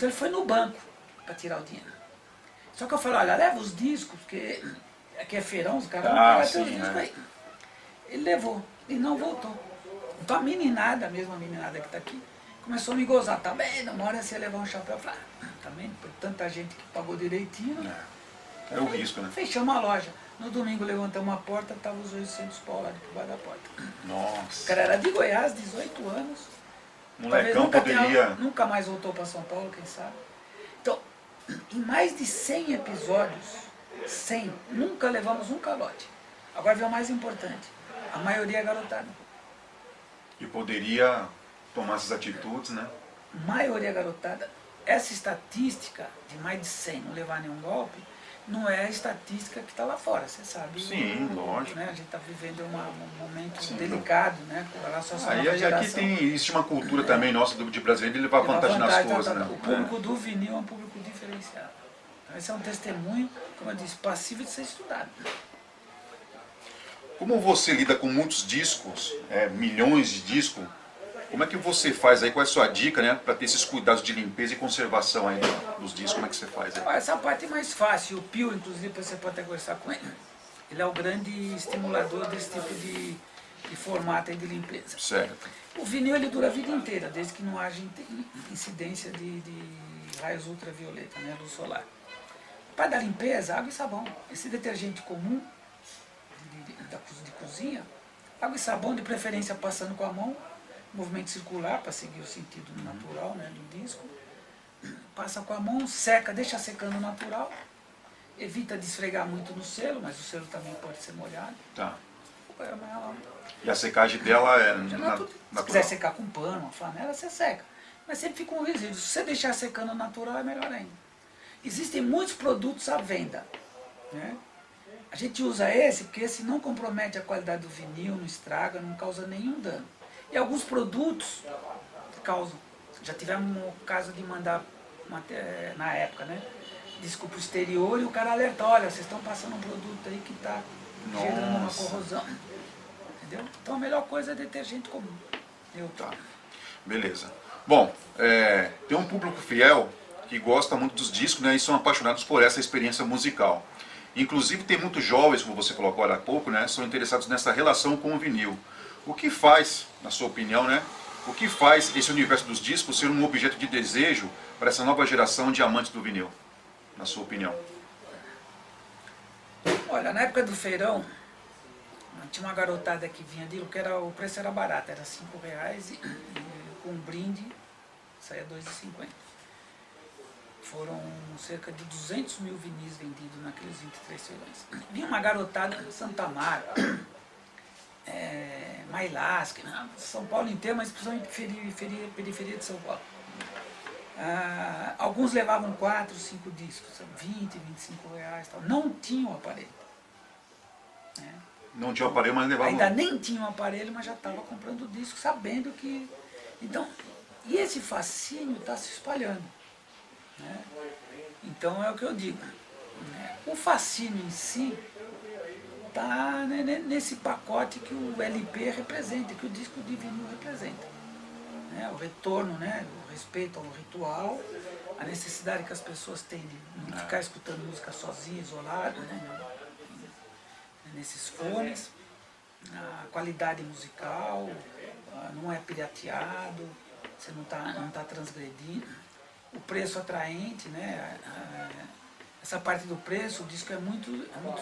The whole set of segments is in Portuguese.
Então ele foi no banco para tirar o dinheiro. Só que eu falei, olha, leva os discos, porque aqui é feirão, os caras não pegam teus discos aí. Ele levou e não voltou. Então a meninada, a mesma meninada que está aqui, começou a me gozar. Tá bem, uma hora você ia levar um chapéu. Eu falei, tá bem, por tanta gente que pagou direitinho, né? É o risco, né? Fechamos a loja. No domingo levantamos a porta, tava os 800 pau lá por baixo da porta. Nossa. O cara era de Goiás, 18 anos. Molecão Nunca mais voltou para São Paulo, quem sabe. Então, em mais de 100 episódios, 100, nunca levamos um calote. Agora vem o mais importante, a maioria é garotada. E poderia tomar essas atitudes, né? Maioria garotada. Essa estatística de mais de 100 não levar nenhum golpe, não é a estatística que está lá fora, você sabe. Sim, lógico. Né, a gente está vivendo um momento delicado, né, com relação à nova geração. Aqui existe uma cultura também nossa de brasileiro de levar vantagem nas coisas, né? O público do vinil é um público diferenciado. Então, esse é um testemunho, como eu disse, passível de ser estudado. Como você lida com muitos discos, milhões de discos, como é que você faz aí? Qual é a sua dica, né, para ter esses cuidados de limpeza e conservação aí dos discos? Como é que você faz aí? Essa parte é mais fácil. O Pio, inclusive, você pode até conversar com ele. Ele é o grande estimulador desse tipo de formato aí de limpeza. Certo. O vinil ele dura a vida inteira, desde que não haja incidência de raios ultravioleta, né, luz solar. Para dar limpeza, água e sabão. Esse detergente comum de cozinha, água e sabão, de preferência passando com a mão, movimento circular para seguir o sentido natural, né, do disco. Passa com a mão, seca, deixa secando natural, evita de esfregar muito no selo, mas o selo também pode ser molhado. Tá. Ela, e a secagem dela é natural. Se quiser secar com pano, uma flanela, você seca. Mas sempre fica um resíduo. Se você deixar secando natural, é melhor ainda. Existem muitos produtos à venda, né? A gente usa esse porque esse não compromete a qualidade do vinil, não estraga, não causa nenhum dano. E alguns produtos causam. Já tivemos o caso de mandar, na época, né, disco para o exterior e o cara alerta, olha, vocês estão passando um produto aí que está gerando uma corrosão. Entendeu? Então a melhor coisa é detergente comum. Tá. Beleza. Bom, tem um público fiel que gosta muito dos discos, né, e são apaixonados por essa experiência musical. Inclusive tem muitos jovens, como você colocou há pouco, né, são interessados nessa relação com o vinil. O que faz, na sua opinião, né, o que faz esse universo dos discos ser um objeto de desejo para essa nova geração de amantes do vinil, na sua opinião? Olha, na época do feirão, tinha uma garotada que vinha ali, o preço era barato, era R$5 e com um brinde saía R$2,50. Foram cerca de 200 mil vinis vendidos naqueles 23 feirões. Vinha uma garotada de Santa Marta, Mailasca, São Paulo inteiro, mas principalmente periferia de São Paulo. Alguns levavam 4, 5 discos, 20, R$25, tal. Não tinham aparelho. Né? Não tinha aparelho, mas levavam... Ainda nem tinha um aparelho, mas já estava comprando disco, sabendo que... Então, e esse fascínio está se espalhando. Né? Então é o que eu digo. Né? O fascínio em si está nesse pacote que o LP representa, que o disco de vinil representa. Né? O retorno, né? O respeito ao ritual, a necessidade que as pessoas têm de ficar escutando música sozinha, isolado, né? Nesses fones, a qualidade musical, não é pirateado, você não tá transgredindo. O preço atraente, né? Essa parte do preço, o disco é muito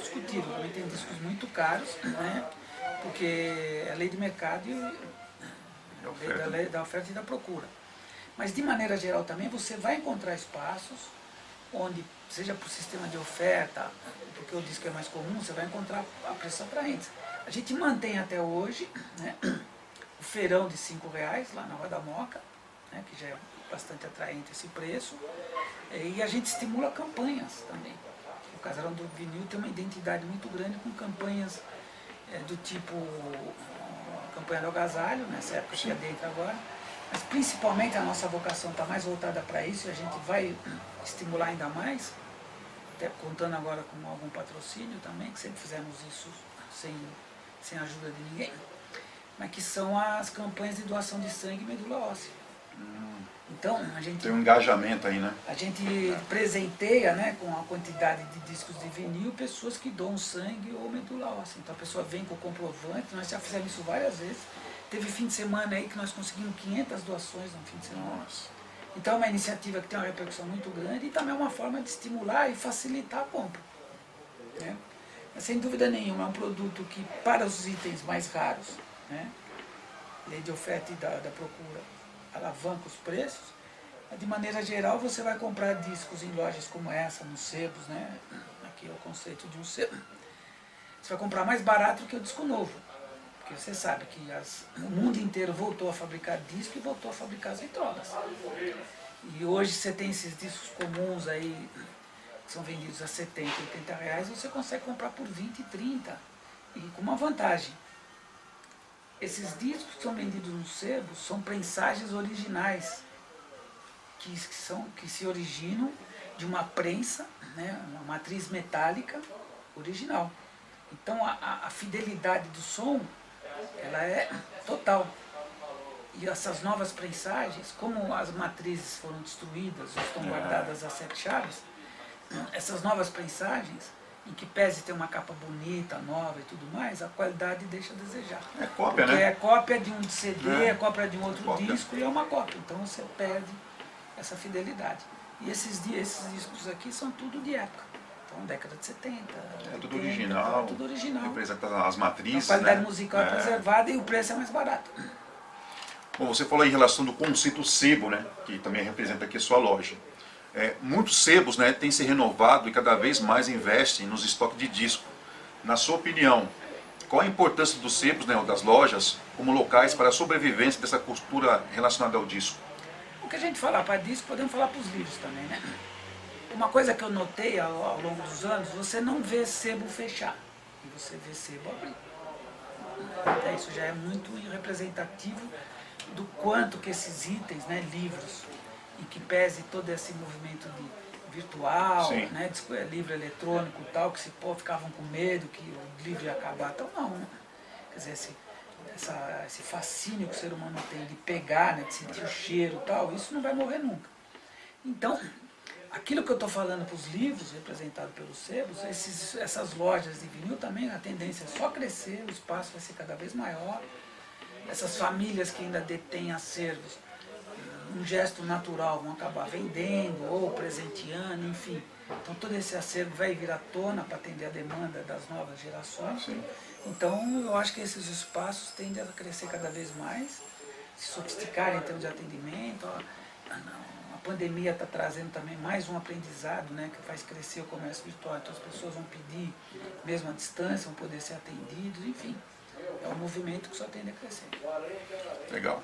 discutível. Também tem discos muito caros, né? Porque é lei de mercado e lei da oferta e da procura. Mas de maneira geral também você vai encontrar espaços onde, seja por sistema de oferta, porque o disco é mais comum, você vai encontrar a preços atraentes. A gente mantém até hoje, né, o feirão de R$5 lá na Rua da Moca, né, que já é bastante atraente esse preço, e a gente estimula campanhas também. O Casarão do Vinil tem uma identidade muito grande com campanhas do tipo a campanha do agasalho, nessa época que é dentro agora, mas principalmente a nossa vocação está mais voltada para isso e a gente vai estimular ainda mais, até contando agora com algum patrocínio também, que sempre fizemos isso sem ajuda de ninguém, mas que são as campanhas de doação de sangue e medula óssea. Então, a gente... Tem um engajamento aí, né? A gente presenteia, né, com a quantidade de discos de vinil pessoas que doam sangue ou medula óssea. Então a pessoa vem com o comprovante, nós já fizemos isso várias vezes. Teve fim de semana aí que nós conseguimos 500 doações no fim de semana. Nossa. Então é uma iniciativa que tem uma repercussão muito grande e também é uma forma de estimular e facilitar a compra. Né? Mas, sem dúvida nenhuma, é um produto que, para os itens mais raros, né, lei de oferta e da procura, alavanca os preços. De maneira geral, você vai comprar discos em lojas como essa, nos sebos, né? Aqui é o conceito de um sebo. Você vai comprar mais barato do que o disco novo. Porque você sabe que o mundo inteiro voltou a fabricar disco e voltou a fabricar as vitrolas. E hoje você tem esses discos comuns aí, que são vendidos a 70, 80 reais, você consegue comprar por 20, 30. E com uma vantagem. Esses discos que são vendidos no sebo são prensagens originais, que se originam de uma prensa, né, uma matriz metálica original. Então a fidelidade do som, ela é total. E essas novas prensagens, como as matrizes foram destruídas ou estão guardadas a 7 chaves, essas novas prensagens, em que pese ter uma capa bonita, nova e tudo mais, a qualidade deixa a desejar. É cópia, porque né? é cópia de um CD, é cópia de um outro disco e é uma cópia. Então você perde essa fidelidade. E esses discos aqui são tudo de época. Então, década de 70. É tudo original. É tudo original. Representa as matrizes. A qualidade né? musical é preservada e o preço é mais barato. Bom, você falou em relação do conceito sebo, né? Que também representa aqui a sua loja. Muitos sebos, né, têm se renovado e cada vez mais investem nos estoques de disco. Na sua opinião, qual a importância dos sebos, né, ou das lojas como locais para a sobrevivência dessa cultura relacionada ao disco? O que a gente fala para disco, podemos falar para os livros também, né? Uma coisa que eu notei ao longo dos anos, você não vê sebo fechar, e você vê sebo abrir. Isso já é muito representativo do quanto que esses itens, né, livros, e que pese todo esse movimento de virtual, né, livro eletrônico e tal, que se ficavam com medo que o livro ia acabar, então não, né? Quer dizer, esse fascínio que o ser humano tem de pegar, né, de sentir o cheiro e tal, isso não vai morrer nunca. Então, aquilo que eu estou falando para os livros, representados pelos sebos, essas lojas de vinil também, a tendência é só crescer, o espaço vai ser cada vez maior. Essas famílias que ainda detêm acervos, um gesto natural, vão acabar vendendo ou presenteando, enfim. Então todo esse acervo vai vir à tona para atender a demanda das novas gerações. Sim. Então eu acho que esses espaços tendem a crescer cada vez mais, se sofisticar em termos de atendimento. A pandemia está trazendo também mais um aprendizado, né, que faz crescer o comércio virtual. Então as pessoas vão pedir, mesmo à distância, vão poder ser atendidos, enfim. É um movimento que só tende a crescer. Legal.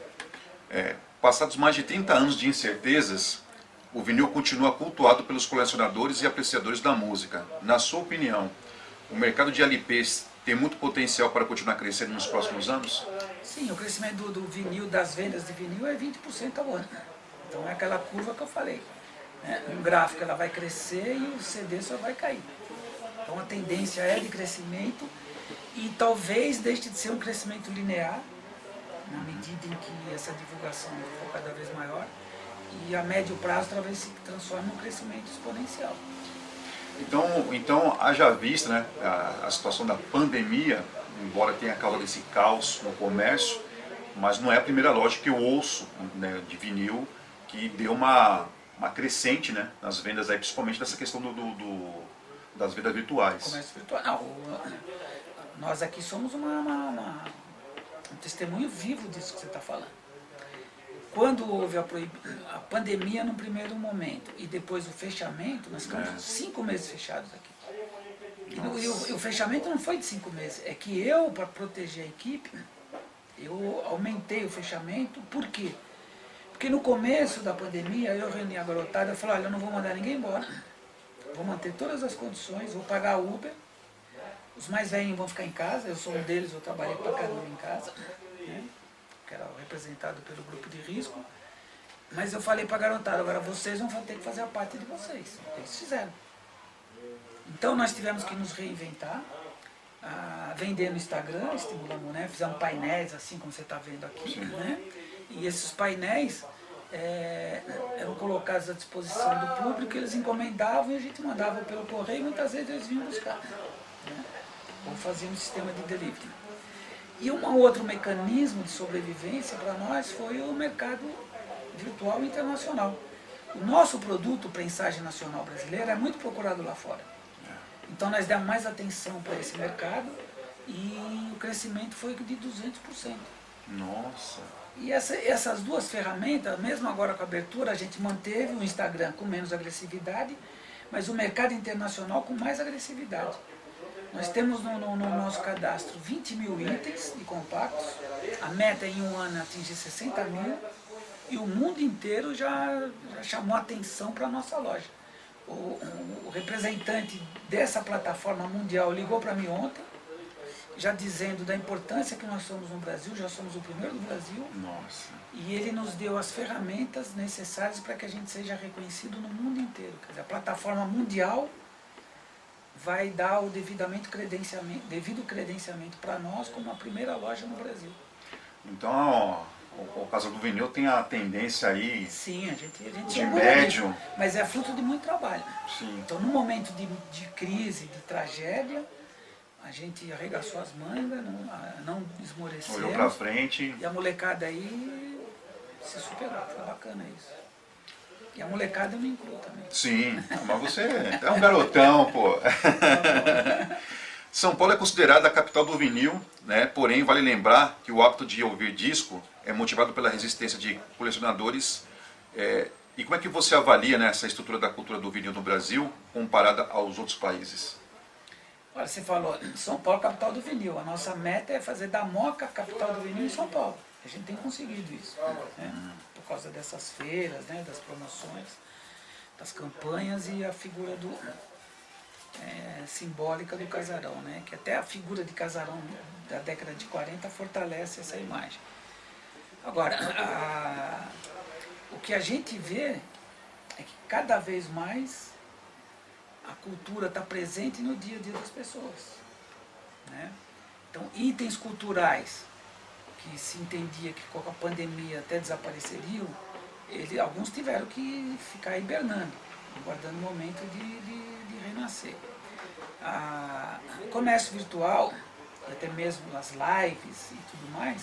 Passados mais de 30 anos de incertezas, o vinil continua cultuado pelos colecionadores e apreciadores da música. Na sua opinião, o mercado de LPs tem muito potencial para continuar crescendo nos próximos anos? Sim, o crescimento do vinil, das vendas de vinil é 20% ao ano. Então é aquela curva que eu falei. Né? Um gráfico ela vai crescer e o CD só vai cair. Então a tendência é de crescimento e talvez deixe de ser um crescimento linear, na medida em que essa divulgação for cada vez maior, e a médio prazo talvez se transforme num crescimento exponencial. Então haja vista, né, a situação da pandemia, embora tenha causado esse caos no comércio, mas não é a primeira loja que eu ouço, né, de vinil que deu uma crescente, né, nas vendas, aí, principalmente dessa questão das vendas virtuais. Comércio virtual. Não, nós aqui somos um testemunho vivo disso que você está falando. Quando houve a pandemia no primeiro momento e depois o fechamento, nós ficamos 5 meses fechados aqui. E o fechamento não foi de 5 meses, é que eu, para proteger a equipe, eu aumentei o fechamento. Por quê? Porque no começo da pandemia eu reuni a garotada e falei, olha, eu não vou mandar ninguém embora, vou manter todas as condições, vou pagar Uber, os mais velhos vão ficar em casa, eu sou um deles, eu trabalhei pra caramba em casa, né? Que era representado pelo grupo de risco, mas eu falei para a garotada, agora vocês vão ter que fazer a parte de vocês. Eles fizeram. Então nós tivemos que nos reinventar, vender no Instagram, estimulamos, né? Fizemos painéis assim como você está vendo aqui, né? E esses painéis eram colocados à disposição do público, eles encomendavam e a gente mandava pelo correio, e muitas vezes eles vinham buscar, né? Ou faziam um sistema de delivery. E um outro mecanismo de sobrevivência para nós foi o mercado virtual internacional. O nosso produto, prensagem nacional brasileira, é muito procurado lá fora. Então nós demos mais atenção para esse mercado e o crescimento foi de 200%. Nossa. E essas duas ferramentas, mesmo agora com a abertura, a gente manteve o Instagram com menos agressividade, mas o mercado internacional com mais agressividade. Nós temos no nosso cadastro 20 mil itens de compactos, a meta é em um ano atingir 60 mil, e o mundo inteiro já chamou atenção para a nossa loja. O representante dessa plataforma mundial ligou para mim ontem, já dizendo da importância que nós somos no Brasil, já somos o primeiro do Brasil. Nossa. E ele nos deu as ferramentas necessárias para que a gente seja reconhecido no mundo inteiro. Quer dizer, a plataforma mundial vai dar o devido credenciamento para nós como a primeira loja no Brasil. Então, o Casa do Vinil tem a tendência aí... Sim, a gente de médio. Disso, mas é fruto de muito trabalho. Sim. Então, no momento de crise, de tragédia, a gente arregaçou as mangas, não esmoreceu. Olhou pra frente. E a molecada aí se superou, foi bacana isso. E a molecada eu me incluo também. Sim, mas você é um garotão, pô. São Paulo é considerada a capital do vinil, né? Porém, vale lembrar que o hábito de ouvir disco é motivado pela resistência de colecionadores. E como é que você avalia, né, essa estrutura da cultura do vinil no Brasil comparada aos outros países? Olha, você falou, São Paulo, capital do vinil. A nossa meta é fazer da Moca a capital do vinil em São Paulo. A gente tem conseguido isso, né? Por causa dessas feiras, né, das promoções, das campanhas e a figura simbólica do casarão, né? Que até a figura de casarão da década de 40 fortalece essa imagem. Agora, o que a gente vê é que cada vez mais a cultura está presente no dia a dia das pessoas, né? Então, itens culturais que se entendia que com a pandemia até desapareceriam, alguns tiveram que ficar hibernando, aguardando o momento de renascer. O comércio virtual, até mesmo as lives e tudo mais,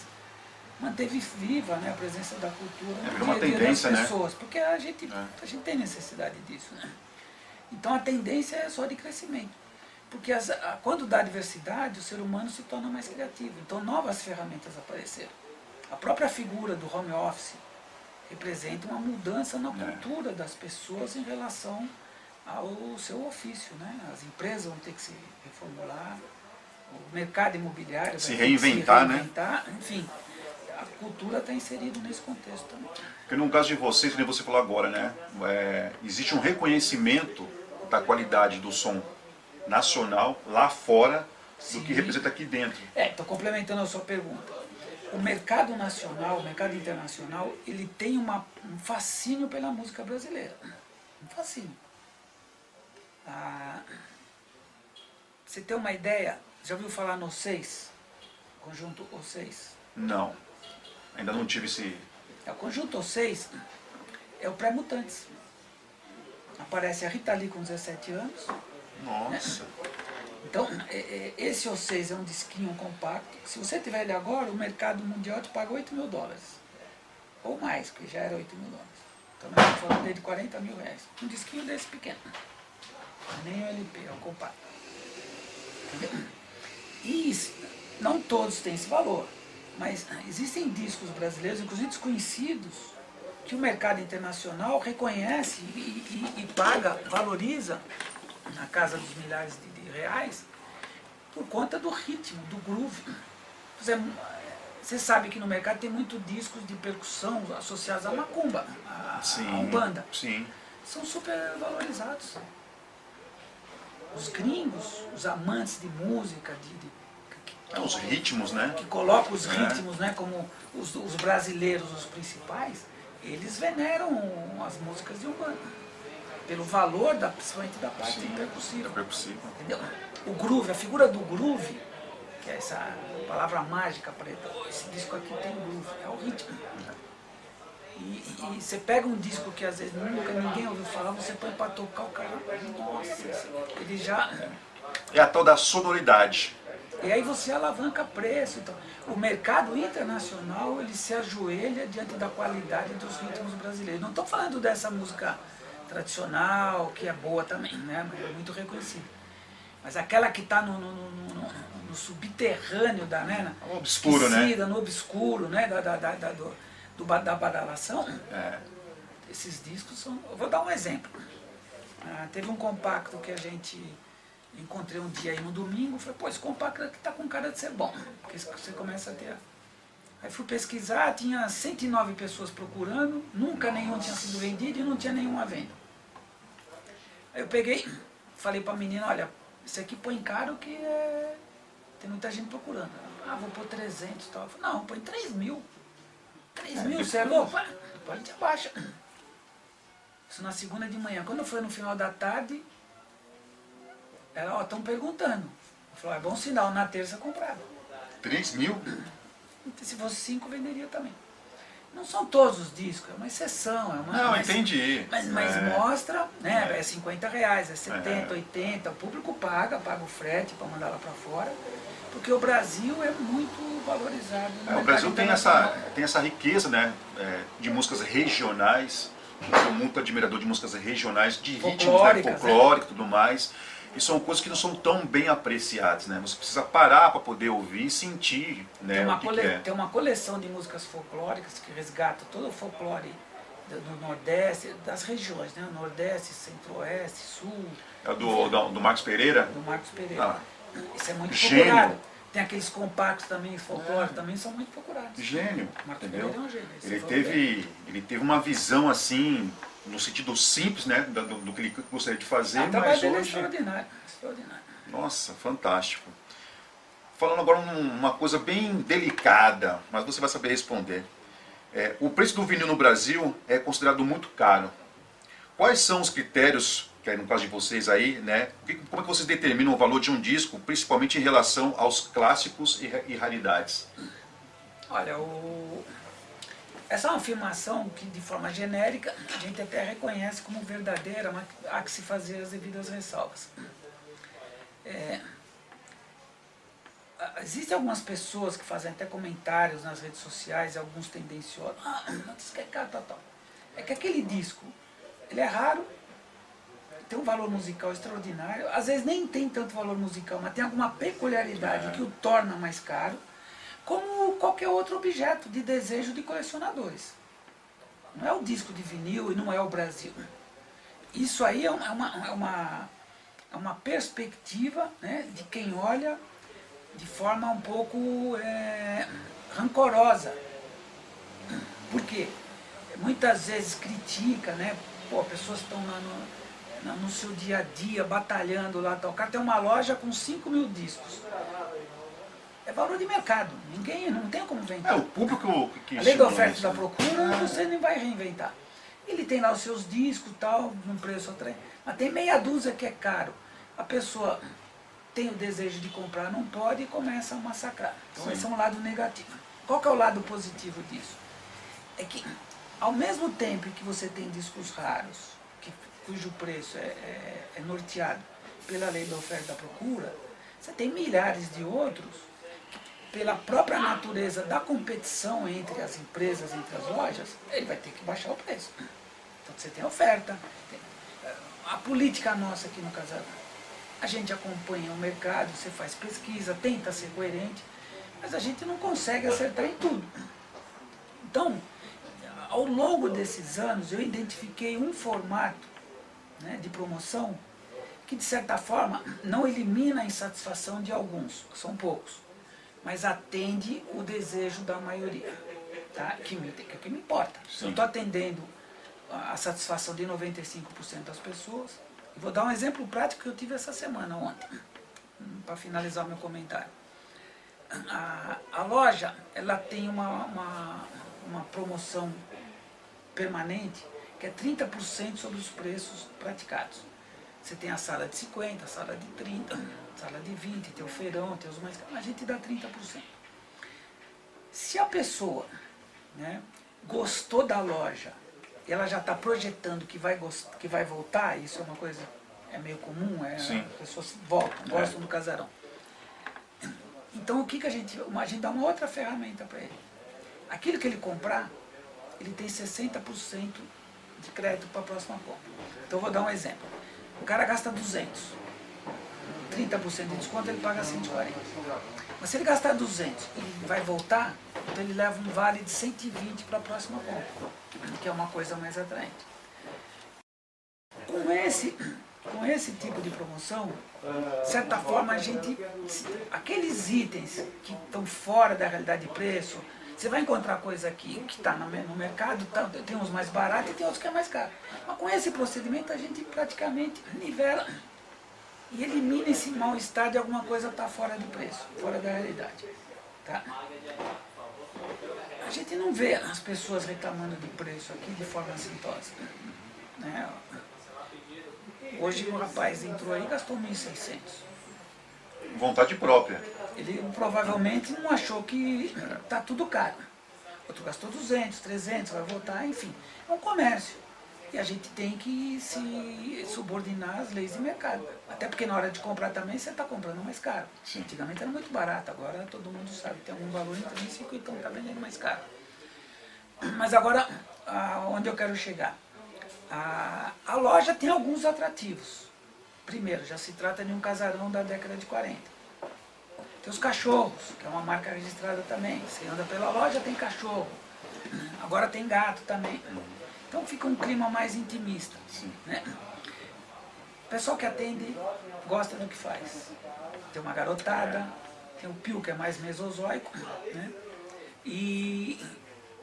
manteve viva, né, a presença da cultura no dia a dia das pessoas, né? Porque a gente tem necessidade disso, né? Então a tendência é só de crescimento, porque quando dá diversidade, o ser humano se torna mais criativo, então novas ferramentas apareceram. A própria figura do home office representa uma mudança na cultura das pessoas em relação ao seu ofício, né? As empresas vão ter que se reformular, o mercado imobiliário vai se ter reinventar, que se reinventar, né? Enfim, a cultura está inserida nesse contexto também. Porque no caso de vocês, como você falou agora, né? Existe um reconhecimento da qualidade do som nacional lá fora do que representa aqui dentro. Estou complementando a sua pergunta. O mercado nacional, o mercado internacional, ele tem um fascínio pela música brasileira. Um fascínio. Você tem uma ideia? Já ouviu falar no O6? Conjunto O6? Não. Ainda não tive esse... O conjunto O6 é o Pré-Mutantes. Aparece a Rita Lee com 17 anos. Nossa. Então, esse O6 é um disquinho compacto. Se você tiver ele agora, o mercado mundial te paga $8 mil. Ou mais, porque já era $8 mil. Então, nós estamos falando dele de R$40 mil. Um disquinho desse pequeno. Nem o LP, é o compacto. Entendeu? E não todos têm esse valor. Mas existem discos brasileiros, inclusive desconhecidos, que o mercado internacional reconhece e paga, valoriza na casa dos milhares de reais por conta do ritmo, do groove. Você sabe que no mercado tem muito discos de percussão associados à macumba, à umbanda. Sim. São super valorizados. Os gringos, os amantes de música, os ritmos, né? Que colocam os ritmos, né, como os brasileiros, os principais, eles veneram as músicas de umbanda, pelo valor, principalmente da parte percussiva. Entendeu? O groove, a figura do groove, que é essa palavra mágica para esse disco aqui tem groove, é o ritmo. E você pega um disco que às vezes nunca ninguém ouviu falar, você põe para tocar, o cara, nossa, ele já... É a tal da sonoridade. E aí você alavanca preço. Então, o mercado internacional, ele se ajoelha diante da qualidade dos ritmos brasileiros. Não estou falando dessa música tradicional, que é boa também, né? Mas é muito reconhecida. Mas aquela que está no subterrâneo da, né? No obscuro, né? No obscuro, né? Da badalação. É. Esses discos são... Eu vou dar um exemplo. Teve um compacto que a gente... Encontrei um dia aí no domingo, falei, pô, esse compacto aqui tá com cara de ser bom, porque você começa a ter... Aí fui pesquisar, tinha 109 pessoas procurando, nunca nenhum tinha sido vendido e não tinha nenhuma venda. Aí eu peguei, falei pra menina, olha, esse aqui põe caro que tem muita gente procurando. Vou pôr 300 e tal. Eu falei, não, põe 3 mil. 3 mil, você é louco? Depois a gente abaixa. Isso na segunda de manhã. Quando foi no final da tarde, ela, ó, estão perguntando. Eu falei, é bom sinal, na terça comprava. 3 mil? Se fosse 5, venderia também. Não são todos os discos, é uma exceção. É uma, Não, entendi. Mas mostra, né? É 50 reais, é 70, 80. O público paga o frete para mandar lá para fora. Porque o Brasil é muito valorizado. O Brasil tem essa riqueza, né? De músicas regionais. Eu sou muito admirador de músicas regionais, de ritmos, né, folclóricos e tudo mais. E são coisas que não são tão bem apreciadas, né? Você precisa parar para poder ouvir e sentir, né, o que é. Tem uma coleção de músicas folclóricas que resgata todo o folclore do Nordeste, das regiões, né? Nordeste, Centro-Oeste, Sul. É do Marcos Pereira? Do Marcos Pereira. Isso é muito Gênio. procurado. Tem aqueles compactos também, folclore, também são muito procurados. Gênio, Marcos entendeu? Pereira é um gênio. Ele teve uma visão assim, no sentido simples, né, do que ele gostaria de fazer, O trabalho mas dele é hoje... extraordinário, extraordinário. Nossa, fantástico. Falando agora uma coisa bem delicada, mas você vai saber responder. O preço do vinil no Brasil é considerado muito caro. Quais são os critérios, que é no caso de vocês aí, né? Como é que vocês determinam o valor de um disco, principalmente em relação aos clássicos e raridades? Olha, essa é uma afirmação que, de forma genérica, a gente até reconhece como verdadeira, mas há que se fazer as devidas ressalvas. Existem algumas pessoas que fazem até comentários nas redes sociais, alguns tendenciosos. Isso que é caro, tal. É que aquele disco, ele é raro, tem um valor musical extraordinário, às vezes nem tem tanto valor musical, mas tem alguma peculiaridade que o torna mais caro, como qualquer outro objeto de desejo de colecionadores. Não é o disco de vinil e não é o Brasil. Isso aí é uma perspectiva, né, de quem olha de forma um pouco rancorosa. Por quê? Muitas vezes critica, né? Pô, pessoas estão lá no seu dia a dia, batalhando lá, tal. O cara tem uma loja com 5 mil discos. É valor de mercado, não tem como inventar. O público que a lei da oferta e da procura, você não vai reinventar. Ele tem lá os seus discos, tal, num preço atraente, mas tem meia dúzia que é caro. A pessoa tem o desejo de comprar, não pode e começa a massacrar. Então esse é um lado negativo. Qual que é o lado positivo disso? É que, ao mesmo tempo que você tem discos raros, cujo preço é norteado pela lei da oferta e da procura, você tem milhares de outros que, pela própria natureza da competição entre as empresas, entre as lojas, ele vai ter que baixar o preço. Então você tem oferta. A política nossa aqui no Casarão, a gente acompanha o mercado, você faz pesquisa, tenta ser coerente, mas a gente não consegue acertar em tudo. Então, ao longo desses anos, eu identifiquei um formato, né, de promoção que, de certa forma, não elimina a insatisfação de alguns, que são poucos, mas atende o desejo da maioria, tá? Que me importa. Se eu estou atendendo a satisfação de 95% das pessoas, eu vou dar um exemplo prático que eu tive essa semana, ontem, para finalizar o meu comentário. A loja, ela tem uma promoção permanente, que é 30% sobre os preços praticados. Você tem a sala de 50%, a sala de 30%, a sala de 20%, tem o feirão, tem os mais caros, a gente dá 30%. Se a pessoa, né, gostou da loja, e ela já está projetando que vai voltar, isso é uma coisa, é meio comum, as pessoas voltam, gostam do casarão. Então o que a gente dá uma outra ferramenta para ele. Aquilo que ele comprar, ele tem 60% de crédito para a próxima compra. Então eu vou dar um exemplo. O cara gasta 200, 30% de desconto, ele paga 140. Mas se ele gastar 200 e vai voltar, então ele leva um vale de 120 para a próxima compra, que é uma coisa mais atraente. Com esse tipo de promoção, de certa forma, aqueles itens que estão fora da realidade de preço, você vai encontrar coisa aqui que está no mercado, tem uns mais baratos e tem outros que é mais caro. Mas com esse procedimento a gente praticamente nivela e elimina esse mal-estar de alguma coisa estar fora do preço, fora da realidade. Tá? A gente não vê as pessoas reclamando de preço aqui de forma assintosa. Né? Hoje o rapaz entrou aí e gastou 1.600. Vontade própria. Ele provavelmente não achou que está tudo caro. Outro gastou 200, 300, vai voltar, enfim. É um comércio. E a gente tem que se subordinar às leis de mercado. Até porque na hora de comprar também você está comprando mais caro. Sim. Antigamente era muito barato, agora todo mundo sabe que tem algum valor intrínseco, então está vendendo mais caro. Mas agora, onde eu quero chegar? A loja tem alguns atrativos. Primeiro, já se trata de um casarão da década de 40. Tem os cachorros, que é uma marca registrada também. Você anda pela loja, tem cachorro. Agora tem gato também. Então fica um clima mais intimista. Né? O pessoal que atende gosta do que faz. Tem uma garotada, tem o pio, que é mais mesozoico. Né?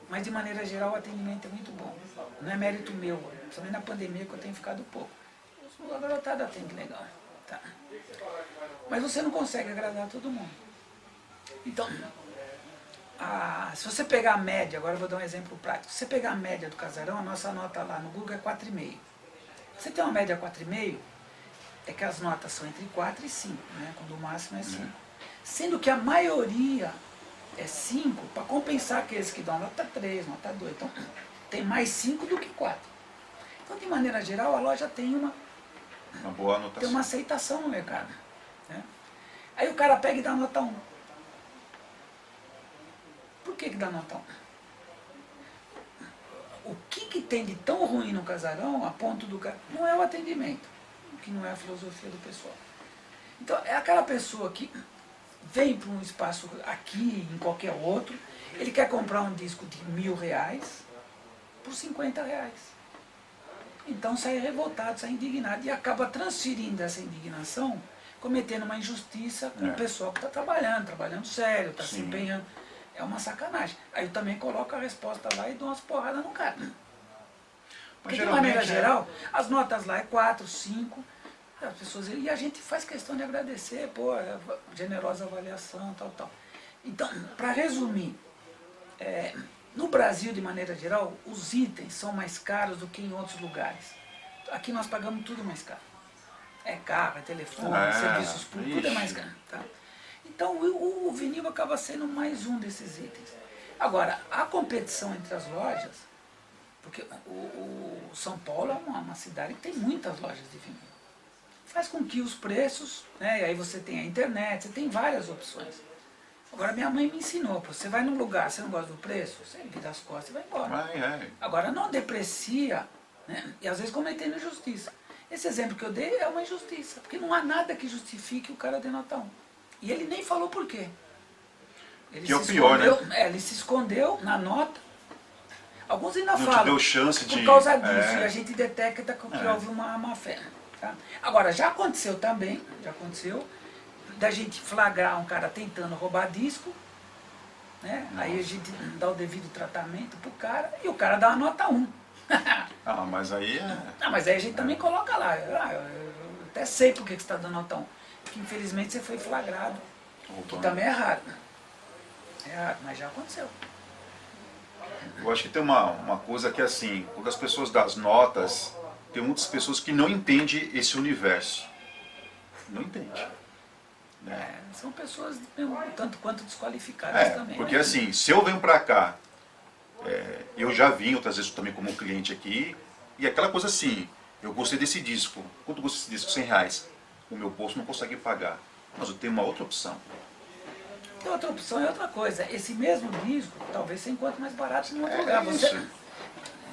Mas de maneira geral o atendimento é muito bom. Não é mérito meu, principalmente na pandemia que eu tenho ficado pouco. A garotada atende legal. Tá? Mas você não consegue agradar todo mundo. Então, se você pegar a média, agora eu vou dar um exemplo prático. Se você pegar a média do casarão, a nossa nota lá no Google é 4,5. Você tem uma média 4,5, é que as notas são entre 4 e 5, né? Quando o máximo é 5. Sendo que a maioria é 5, para compensar aqueles que dão nota 3, nota 2. Então, tem mais 5 do que 4. Então, de maneira geral, a loja tem uma boa anotação. Tem uma aceitação no mercado. Né? Aí o cara pega e dá nota 1. Por que dá nota 1? O que tem de tão ruim no casarão, a ponto do cara... Não é o atendimento, que não é a filosofia do pessoal. Então, é aquela pessoa que vem para um espaço aqui, em qualquer outro, ele quer comprar um disco de R$1.000 por R$50. Então sai revoltado, sai indignado e acaba transferindo essa indignação, cometendo uma injustiça com o pessoal que está trabalhando sério, está se empenhando. É uma sacanagem. Aí eu também coloco a resposta lá e dou umas porradas no cara. Porque de maneira geral, as notas lá é 4, 5, as pessoas, e a gente faz questão de agradecer, generosa avaliação, tal. Então, para resumir, no Brasil, de maneira geral, os itens são mais caros do que em outros lugares. Aqui nós pagamos tudo mais caro. É carro, é telefone, serviços públicos, tudo é mais caro. Tá? Então o vinil acaba sendo mais um desses itens. Agora, a competição entre as lojas, porque o São Paulo é uma cidade que tem muitas lojas de vinil. Faz com que os preços, né, e aí você tem a internet, você tem várias opções. Agora minha mãe me ensinou, você vai num lugar, você não gosta do preço, você vira as costas e vai embora. Agora não deprecia, né, e às vezes cometendo injustiça. Esse exemplo que eu dei é uma injustiça, porque não há nada que justifique o cara de nota 1. E ele nem falou por quê. Ele que é o pior, né? Ele se escondeu na nota. Alguns ainda não falam te deu chance por de... causa disso, e a gente detecta que houve uma má fé. Tá? Agora, já aconteceu também, da gente flagrar um cara tentando roubar disco, né? Aí a gente dá o devido tratamento pro cara e o cara dá uma nota 1. Mas aí mas aí a gente também coloca lá. Eu até sei por que você está dando nota 1. Porque infelizmente você foi flagrado. Que também é raro. É raro, mas já aconteceu. Eu acho que tem uma coisa que é assim, quando as pessoas das notas, tem muitas pessoas que não entendem esse universo. Não entende. São pessoas tanto quanto desqualificadas também. Porque assim, se eu venho pra cá Eu já vim outras vezes também como cliente aqui, e aquela coisa assim, eu gostei desse disco, quanto custa esse disco? R$100. O meu bolso não consegue pagar, mas eu tenho uma outra opção. Tem outra opção é outra coisa. Esse mesmo disco, talvez você encontre mais barato em outro lugar. Isso.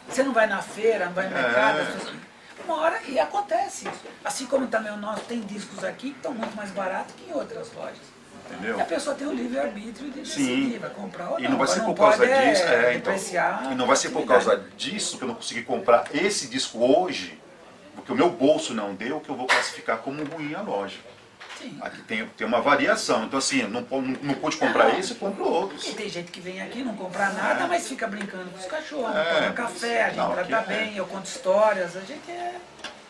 Você não vai na feira, não vai no mercado, as pessoas, uma hora e acontece isso. Assim como também o nosso tem discos aqui que estão muito mais baratos que em outras lojas. Entendeu? E a pessoa tem o livre-arbítrio de decidir, vai comprar ou não. E não vai ser não por causa pode disso, depreciar e não vai ser por causa disso que eu não consegui comprar esse disco hoje, porque o meu bolso não deu, que eu vou classificar como ruim a loja. Sim. Aqui tem uma variação, então assim, não pude comprar esse, eu compro outros. E tem gente que vem aqui, não compra nada, mas fica brincando com os cachorros, toma café, a gente Não, trata aqui bem, eu conto histórias, a gente é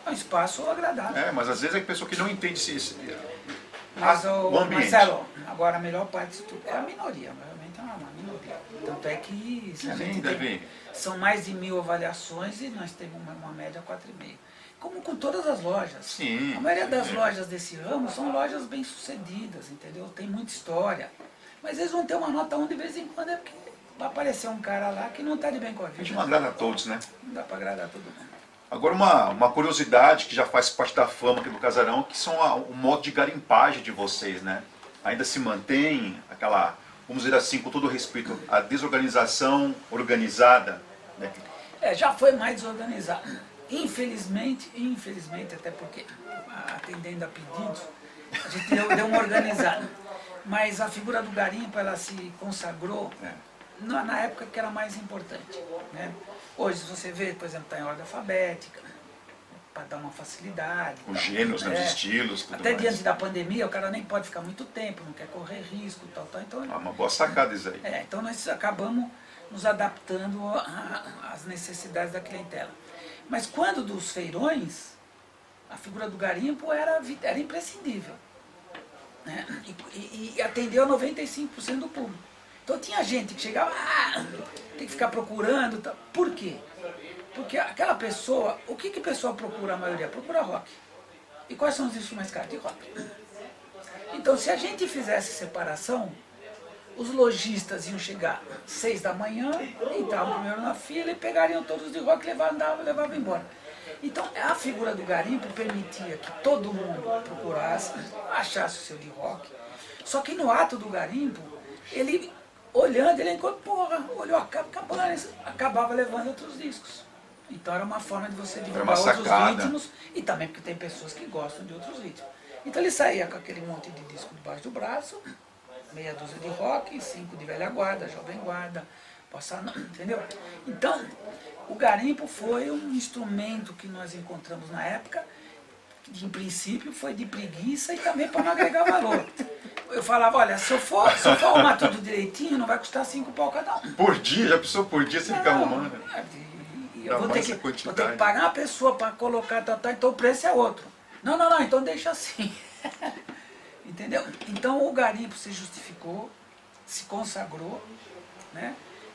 um espaço agradável. Mas às vezes é a pessoa que não entende Mas, o ambiente. Marcelo, agora a melhor parte disso tudo é a minoria, realmente é uma minoria. Tanto é que se a gente são mais de 1000 avaliações e nós temos uma média 4,5. Como com todas as lojas. Sim. A maioria das lojas desse ramo são lojas bem sucedidas, entendeu? Tem muita história. Mas eles vão ter uma nota 1 de vez em quando, é porque vai aparecer um cara lá que não está de bem com a vida. A gente não agrada a todos, né? Não dá para agradar todo mundo. Agora uma curiosidade que já faz parte da fama aqui do Casarão, que são o modo de garimpagem de vocês, né? Ainda se mantém aquela, vamos dizer assim, com todo respeito, a desorganização organizada, né? Já foi mais desorganizado. Infelizmente, até porque atendendo a pedidos, a gente deu uma organizada. Mas a figura do garimpo, ela se consagrou na época que era mais importante, né? Hoje, se você vê, por exemplo, está em ordem alfabética, para dar uma facilidade. Os gêneros, né, os estilos, tudo até mais. diante da pandemia, o cara nem pode ficar muito tempo, não quer correr risco, tal. Então, Uma boa sacada isso aí. então nós acabamos nos adaptando às necessidades da clientela. Mas quando dos feirões, a figura do garimpo era imprescindível, né? E atendeu 95% do público. Então tinha gente que chegava, tem que ficar procurando. Tal. Por quê? Porque aquela pessoa, o que a pessoa procura a maioria? Procura rock. E quais são os discos mais caros? De rock. Então se a gente fizesse separação, os lojistas iam chegar às 6 da manhã, entravam primeiro na fila e pegariam todos de rock, levavam embora. Então a figura do garimpo permitia que todo mundo procurasse, achasse o seu de rock. Só que no ato do garimpo, ele olhando, ele encontrou, olhou acabava levando outros discos. Então era uma forma de você divulgar outros ritmos e também porque tem pessoas que gostam de outros ritmos. Então ele saía com aquele monte de disco debaixo do braço, meia dúzia de rock, 5 de velha guarda, jovem guarda, bossa nova, entendeu? Então, o garimpo foi um instrumento que nós encontramos na época, que em princípio foi de preguiça e também para não agregar valor. Eu falava, olha, se eu for arrumar tudo direitinho, não vai custar 5 pau cada um. Por dia? Já pensou por dia você fica arrumando? Eu vou ter que pagar uma pessoa para colocar, então o preço é outro. Não, então deixa assim. Entendeu? Então o garimpo se justificou, se consagrou, né?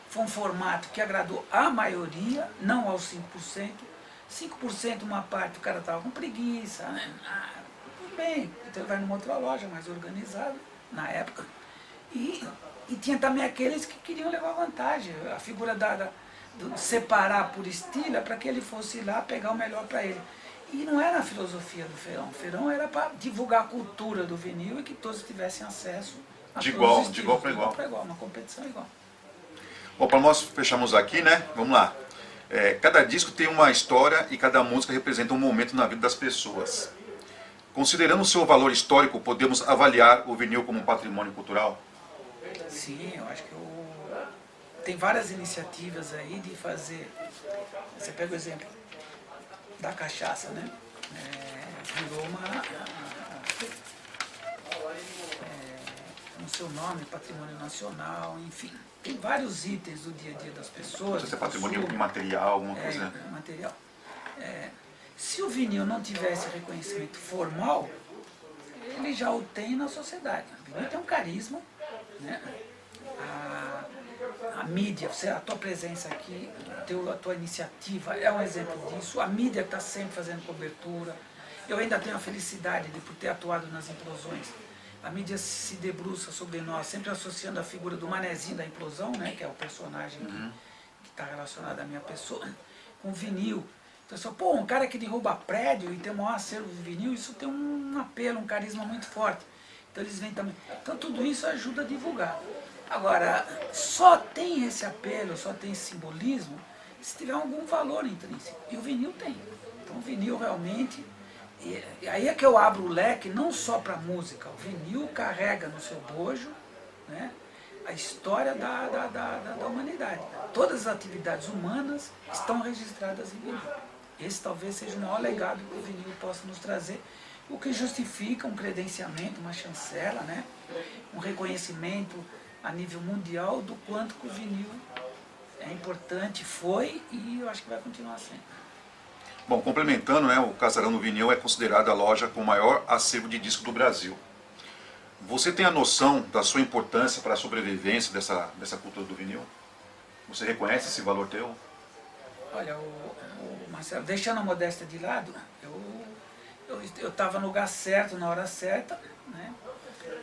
Foi um formato que agradou a maioria, não aos 5%. 5% uma parte o cara estava com preguiça, né? Tudo bem, então ele vai numa outra loja mais organizada, na época. E tinha também aqueles que queriam levar vantagem. A figura do separar por estilo é para que ele fosse lá pegar o melhor para ele. E não era a filosofia do feirão. O feirão era para divulgar a cultura do vinil e que todos tivessem acesso a de igual para igual. Uma competição igual. Bom, para nós fecharmos aqui, né? Vamos lá. Cada disco tem uma história e cada música representa um momento na vida das pessoas. Considerando o seu valor histórico, podemos avaliar o vinil como um patrimônio cultural? Sim, eu acho que tem várias iniciativas aí de fazer. Você pega o exemplo da cachaça, né? Virou no seu nome, patrimônio nacional, enfim. Tem vários itens do dia a dia das pessoas. Você é patrimônio imaterial, alguma coisa? Material. Se o vinil não tivesse reconhecimento formal, ele já o tem na sociedade. O vinil tem um carisma, né? A mídia, a tua presença aqui, a tua iniciativa é um exemplo disso. A mídia está sempre fazendo cobertura. Eu ainda tenho a felicidade de por ter atuado nas implosões. A mídia se debruça sobre nós, sempre associando a figura do manezinho da implosão, né, que é o personagem está relacionado à minha pessoa, com vinil. Então, assim, pô, um cara que derruba prédio e tem o maior acervo de vinil, isso tem um apelo, um carisma muito forte. Então eles vêm também. Então tudo isso ajuda a divulgar. Agora, só tem esse apelo, só tem esse simbolismo se tiver algum valor intrínseco. E o vinil tem. Então o vinil realmente... E aí é que eu abro o leque não só para música. O vinil carrega no seu bojo, né, a história da humanidade. Todas as atividades humanas estão registradas em vinil. Esse talvez seja o maior legado que o vinil possa nos trazer, o que justifica um credenciamento, uma chancela, né, um reconhecimento a nível mundial do quanto que o vinil é importante, foi e eu acho que vai continuar sendo. Bom, complementando, né, o Casarão do Vinil é considerado a loja com o maior acervo de disco do Brasil. Você tem a noção da sua importância para a sobrevivência dessa cultura do vinil? Você reconhece esse valor teu? Olha, Marcelo, deixando a modéstia de lado, eu estava no lugar certo, na hora certa, né?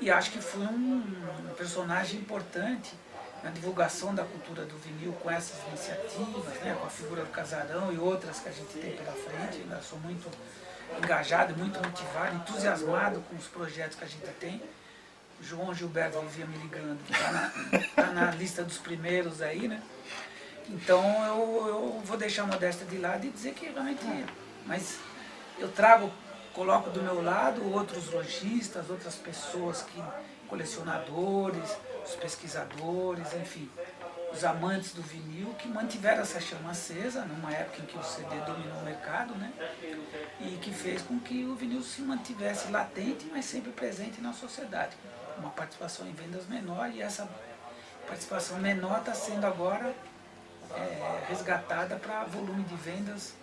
E acho que fui um personagem importante na divulgação da cultura do vinil com essas iniciativas, né? Com a figura do Casarão e outras que a gente tem pela frente. Eu sou muito engajado, muito motivado, entusiasmado com os projetos que a gente tem. O João Gilberto vivia me ligando, está na lista dos primeiros aí, né? Então eu vou deixar a modéstia de lado e dizer que realmente é. Mas eu coloco do meu lado outros lojistas, outras pessoas, colecionadores, os pesquisadores, enfim, os amantes do vinil que mantiveram essa chama acesa numa época em que o CD dominou o mercado, né? E que fez com que o vinil se mantivesse latente, mas sempre presente na sociedade. Uma participação em vendas menor, e essa participação menor está sendo agora resgatada para volume de vendas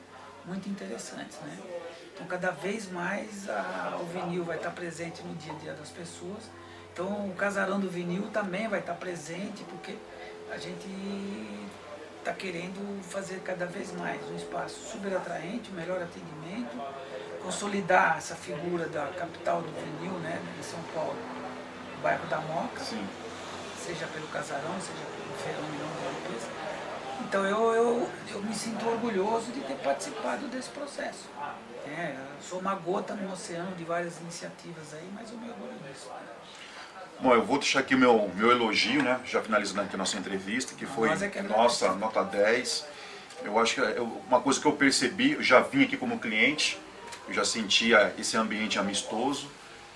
muito interessantes, né? Então cada vez mais o vinil vai estar presente no dia a dia das pessoas. Então o Casarão do Vinil também vai estar presente, porque a gente está querendo fazer cada vez mais um espaço super atraente, um melhor atendimento, consolidar essa figura da capital do vinil, né, em São Paulo, o bairro da Moca. Sim. Seja pelo Casarão, seja pelo Feirão Milão de Europeias. Então eu me sinto orgulhoso de ter participado desse processo. Eu sou uma gota no oceano de várias iniciativas aí, mas eu me orgulho disso. Bom, eu vou deixar aqui o meu elogio, né, já finalizando aqui a nossa entrevista, que foi nossa nota 10. Eu acho que uma coisa que eu percebi, eu já vim aqui como cliente, eu já sentia esse ambiente amistoso,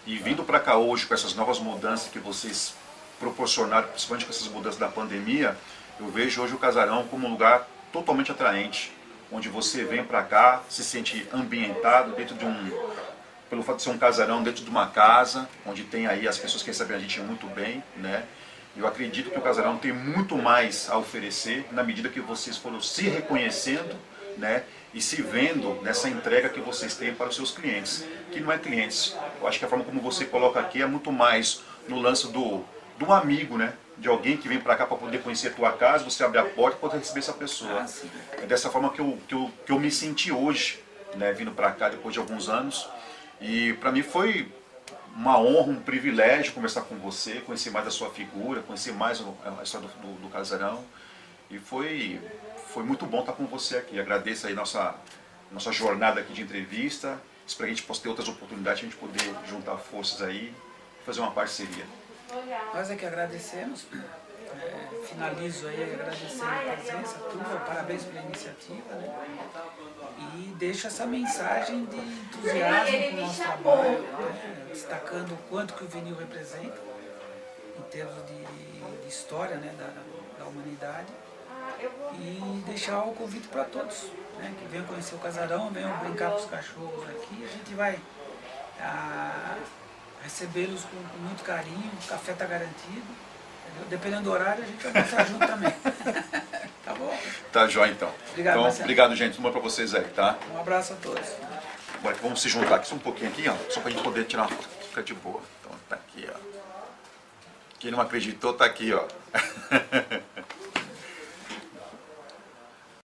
e vindo para cá hoje com essas novas mudanças que vocês proporcionaram, principalmente com essas mudanças da pandemia, eu vejo hoje o Casarão como um lugar totalmente atraente, onde você vem para cá, se sente ambientado dentro de pelo fato de ser um casarão dentro de uma casa, onde tem aí as pessoas que recebem a gente muito bem, né? Eu acredito que o Casarão tem muito mais a oferecer na medida que vocês foram se reconhecendo, né? E se vendo nessa entrega que vocês têm para os seus clientes, que não é clientes. Eu acho que a forma como você coloca aqui é muito mais no lance do amigo, né? De alguém que vem para cá para poder conhecer a tua casa, você abre a porta e poder receber essa pessoa. É dessa forma que eu me senti hoje, né? Vindo para cá depois de alguns anos. E para mim foi uma honra, um privilégio conversar com você, conhecer mais a sua figura, conhecer mais a história do Casarão. E foi muito bom estar com você aqui. Agradeço aí nossa jornada aqui de entrevista. Espero que a gente possa ter outras oportunidades, a gente poder juntar forças aí e fazer uma parceria. Nós é que agradecemos. Finalizo aí agradecendo a presença tua, parabéns pela iniciativa, né? E deixo essa mensagem de entusiasmo com o nosso trabalho, né? Destacando o quanto que o vinil representa em termos de história, né? da humanidade, e deixar o convite para todos, né? Que venham conhecer o Casarão, venham brincar com os cachorros aqui, a gente vai recebê-los com muito carinho, o café está garantido. Dependendo do horário, a gente vai passar junto também. Tá bom? Tá jóia então. Obrigado, então, Marcelo. obrigado, gente. Tudo bom pra vocês aí, tá? Um abraço a todos. Agora vamos se juntar aqui só um pouquinho aqui, ó. Só pra gente poder tirar uma foto. Fica de boa. Então tá aqui, ó. Quem não acreditou, tá aqui, ó.